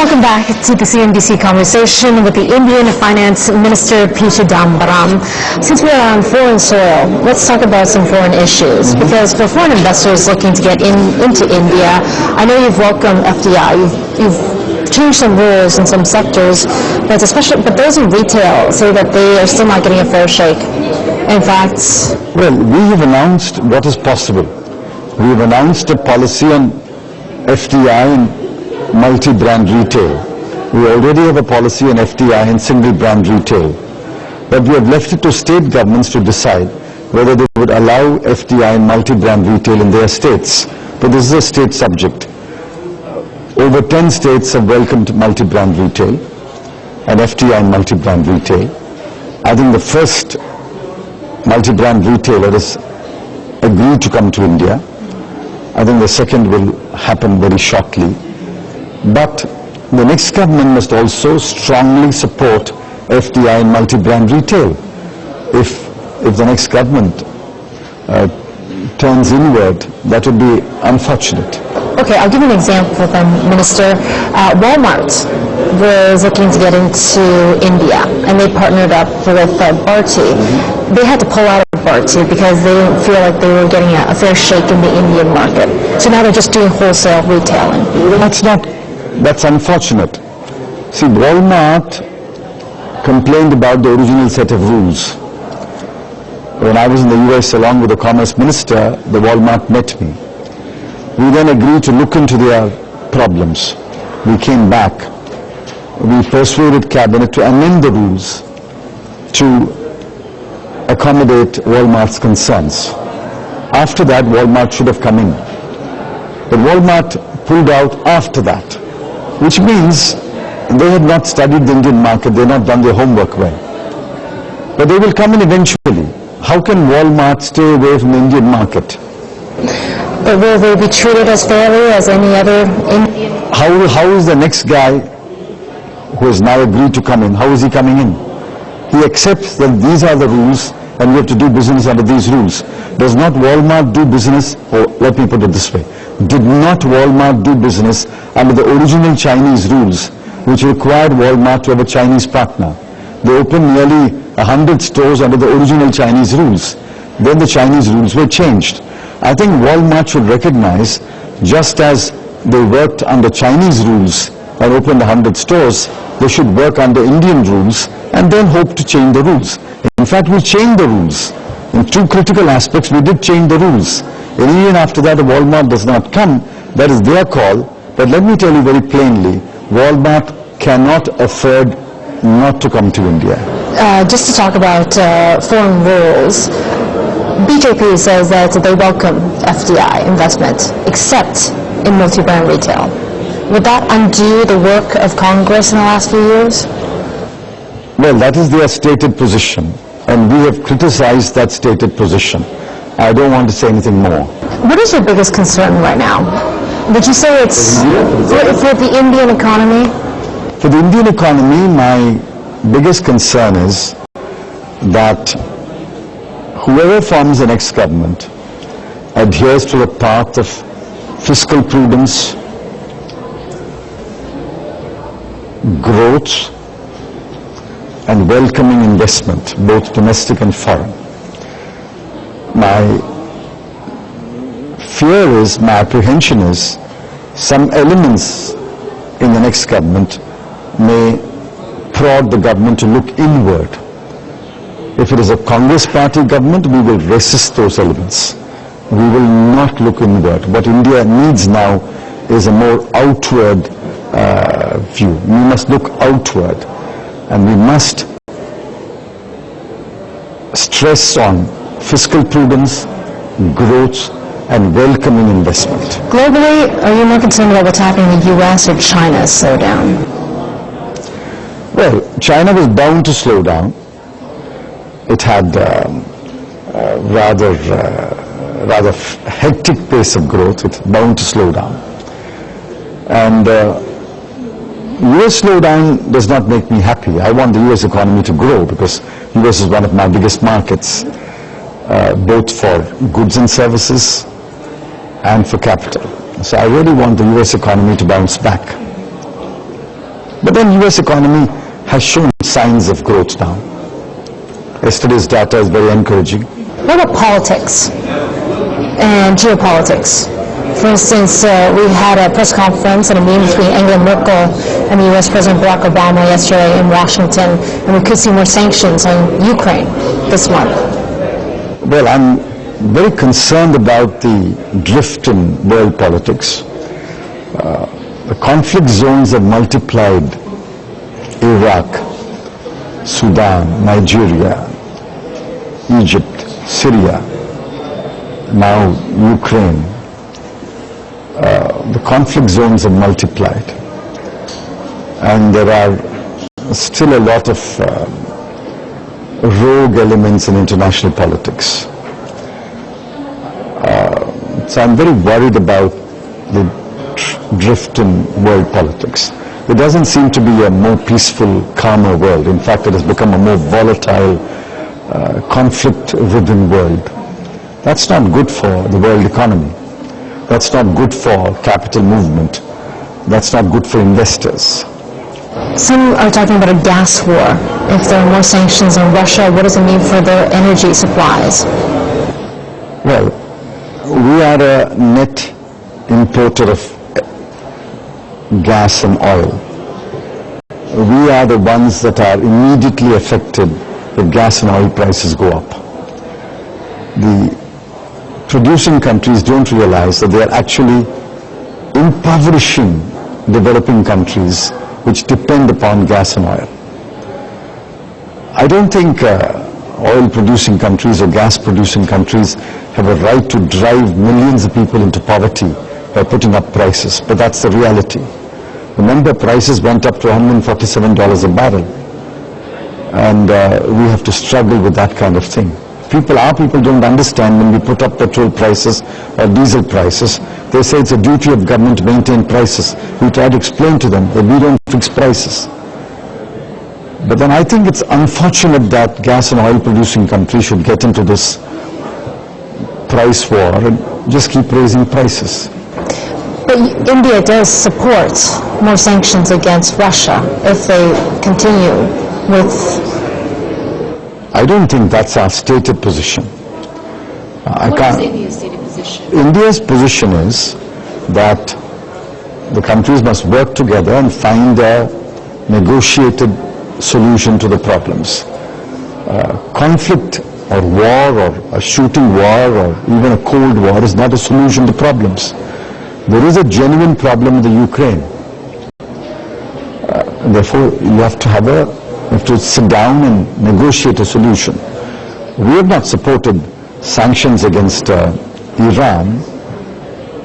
Welcome back to the CNBC conversation with the Indian Finance Minister Chidambaram. Since we are on foreign soil, let's talk about some foreign issues. Because for foreign investors looking to get into India, I know you've welcomed FDI. You've changed some rules in some sectors, but those in retail say that they are still not getting a fair shake. In fact, well, we have announced what is possible. We have announced a policy on FDI in multi-brand retail. We already have a policy on FDI in single-brand retail. But we have left it to state governments to decide whether they would allow FDI in multi-brand retail in their states. But this is a state subject. Over 10 states have welcomed multi-brand retail and FDI in multi-brand retail. I think the first multi-brand retailer has agreed to come to India. I think the second will happen very shortly. But the next government must also strongly support FDI in multi-brand retail. If the next government turns inward, that would be unfortunate. Okay, I'll give you an example then, Minister. Walmart was looking to get into India, and they partnered up with Bharti. They had to pull out of Bharti because they didn't feel like they were getting a fair shake in the Indian market. So now they're just doing wholesale retailing. That's unfortunate. See, Walmart complained about the original set of rules. When I was in the US along with the Commerce Minister, the Walmart met me. We then agreed to look into their problems. We came back. We persuaded Cabinet to amend the rules to accommodate Walmart's concerns. After that, Walmart should have come in. But Walmart pulled out after that, which means they had not studied the Indian market, they had not done their homework well. But they will come in eventually. How can Walmart stay away from the Indian market? But will they be treated as fairly as any other Indian? How is the next guy who has now agreed to come in, how is he coming in? He accepts that these are the rules and we have to do business under these rules. Does not Walmart do business, or let me put it this way, did not Walmart do business under the original Chinese rules, which required Walmart to have a Chinese partner? They opened nearly 100 stores under the original Chinese rules. Then the Chinese rules were changed. I think Walmart should recognize, just as they worked under Chinese rules and opened 100 stores, they should work under Indian rules and then hope to change the rules. In fact, we changed the rules. In two critical aspects, we did change the rules. And even after that, if Walmart does not come, that is their call. But let me tell you very plainly, Walmart cannot afford not to come to India. Just to talk about foreign rules, BJP says that they welcome FDI investment, except in multi-brand retail. Would that undo the work of Congress in the last few years? Well, that is their stated position, and we have criticized that stated position. I don't want to say anything more. What is your biggest concern right now? Would you say it's for the Indian economy? For the Indian economy, my biggest concern is that whoever forms the next government adheres to the path of fiscal prudence, growth, and welcoming investment, both domestic and foreign. My fear is, my apprehension is, some elements in the next government may prod the government to look inward. If it is a Congress party government, we will resist those elements. We will not look inward. What India needs now is a more outward view. We must look outward, and we must stress on fiscal prudence, growth, and welcoming investment. Globally, are you more concerned about what's happening in the U.S. or China's slowdown? Well, China was bound to slow down. It had rather hectic pace of growth. It's bound to slow down. And US slowdown does not make me happy. I want the US economy to grow because US is one of my biggest markets, both for goods and services and for capital. So I really want the US economy to bounce back. But then US economy has shown signs of growth now. Yesterday's data is very encouraging. What about politics and geopolitics? For instance, we had a press conference and a meeting between Angela Merkel and the U.S. President Barack Obama yesterday in Washington, and we could see more sanctions on Ukraine this month. Well, I'm very concerned about the drift in world politics. The conflict zones have multiplied. Iraq, Sudan, Nigeria, Egypt, Syria, now Ukraine. The conflict zones have multiplied, and there are still a lot of rogue elements in international politics. So I'm very worried about the drift in world politics. It doesn't seem to be a more peaceful, calmer world. In fact, it has become a more volatile, conflict-ridden world. That's not good for the world economy. That's not good for capital movement. That's not good for investors. Some are talking about a gas war. If there are more sanctions on Russia, what does it mean for their energy supplies? Well, we are a net importer of gas and oil. We are the ones that are immediately affected if gas and oil prices go up. The producing countries don't realize that they are actually impoverishing developing countries which depend upon gas and oil. I don't think oil producing countries or gas producing countries have a right to drive millions of people into poverty by putting up prices, but that's the reality. Remember, prices went up to $147 a barrel, and we have to struggle with that kind of thing. Our people don't understand when we put up petrol prices or diesel prices. They say it's a duty of government to maintain prices. We try to explain to them that we don't fix prices. But then I think it's unfortunate that gas and oil producing countries should get into this price war and just keep raising prices. But India does support more sanctions against Russia if they continue with... I don't think that's our stated position. What is India's stated position? India's position is that the countries must work together and find a negotiated solution to the problems. Conflict or war or a shooting war or even a cold war is not a solution to problems. There is a genuine problem in the Ukraine. Therefore, you have to sit down and negotiate a solution. We have not supported sanctions against Iran,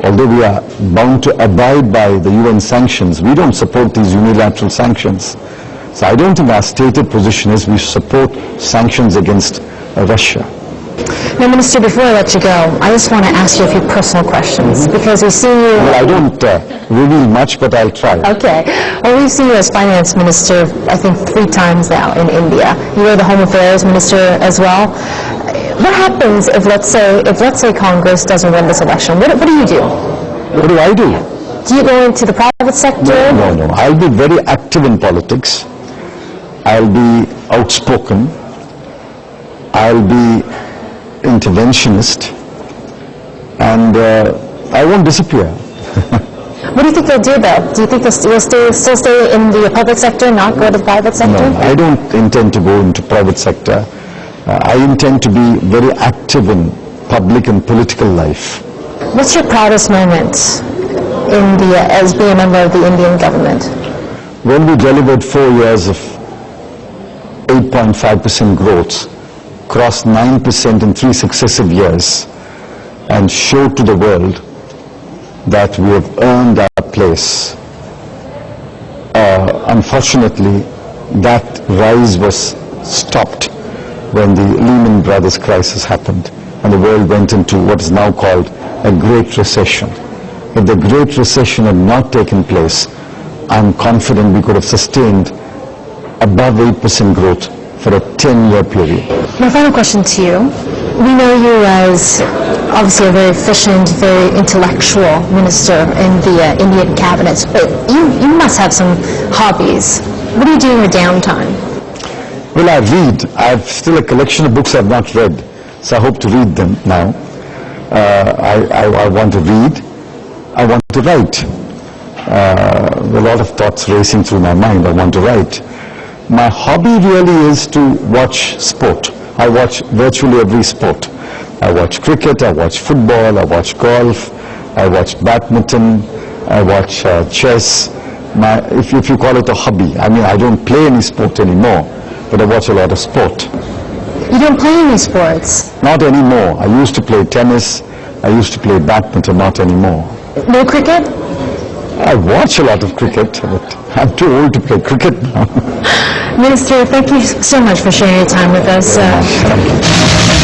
although we are bound to abide by the UN sanctions. We don't support these unilateral sanctions. So I don't think our stated position is we support sanctions against Russia. Now, Minister, before I let you go, I just want to ask you a few personal questions, because we see you... Well, I don't reveal much, but I'll try. Okay. Well, we've seen you as finance minister, I think, 3 times now in India. You were the home affairs minister as well. What happens if, let's say Congress doesn't win this election? What do you do? What do I do? Do you go into the private sector? No. I'll be very active in politics. I'll be outspoken. I'll be interventionist, and I won't disappear. What do you think they'll do, though? Do you think you'll still stay in the public sector, not go to the private sector? No, I don't intend to go into private sector. I intend to be very active in public and political life. What's your proudest moment as being a member of the Indian government? When we delivered 4 years of 8.5% growth, crossed 9% in 3 successive years, and showed to the world that we have earned our place. Unfortunately, that rise was stopped when the Lehman Brothers crisis happened and the world went into what is now called a Great Recession. If the Great Recession had not taken place, I'm confident we could have sustained above 8% growth for a 10-year period. My final question to you. We know you as obviously a very efficient, very intellectual minister in the Indian cabinet. But you must have some hobbies. What do you do in your downtime? Well, I read. I have still a collection of books I've not read, so I hope to read them now. I want to read. I want to write. A lot of thoughts racing through my mind. I want to write. My hobby really is to watch sport. I watch virtually every sport. I watch cricket, I watch football, I watch golf, I watch badminton, I watch chess. If you call it a hobby, I mean, I don't play any sport anymore, but I watch a lot of sport. You don't play any sports? Not anymore. I used to play tennis, I used to play badminton, not anymore. No cricket? I watch a lot of cricket, but I'm too old to play cricket now. Minister, thank you so much for sharing your time with us. Thank you.